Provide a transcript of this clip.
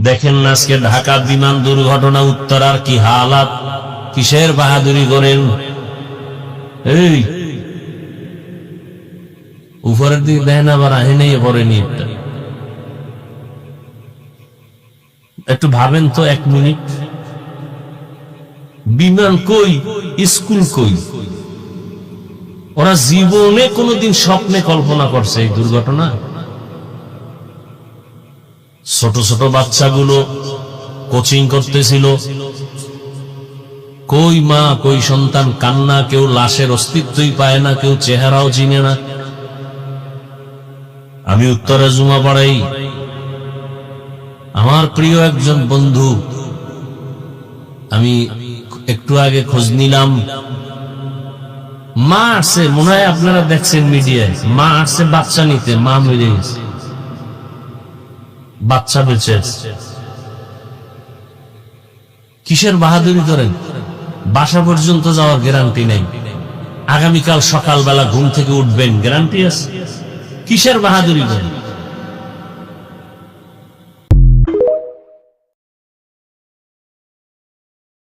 দেখেন না আজকে ঢাকা বিমান দুর্ঘটনা, উত্তরার কি হালাত, কিসের বাহাদুরি করেন? এই উপরের দিকে দেখেন, আবার আহে নেই পড়েনি। একটু ভাবেন তো 1 মিনিট, বিমান কই, স্কুল কই? ওরা জীবনে কোনোদিন স্বপ্নে কল্পনা করছে এই দুর্ঘটনা? ছোট ছোট বাচ্চাগুলো কোচিং করতেছিল, কই মা কই সন্তান, কান্না, কেউ লাশের অস্তিত্বই পায় না, কেউ চেহারাও চিনে না। আমি উত্তরে জুমা পড়াই, আমার প্রিয় একজন বন্ধু, আমি একটু আগে খোঁজ নিলাম, মা আসছে, মনে হয় আপনারা দেখছেন মিডিয়ায়, মা আসছে বাচ্চা নিতে, মা মরে গেছে, বাচ্চা বেঁচে আছে। কিসের বাহাদুরি করেন? বাসা পর্যন্ত যাওয়ার গ্যারান্টি নেই, আগামীকাল সকালবেলা ঘুম থেকে উঠবেন গ্যারান্টি আছে? কিসের বাহাদুরি করেন?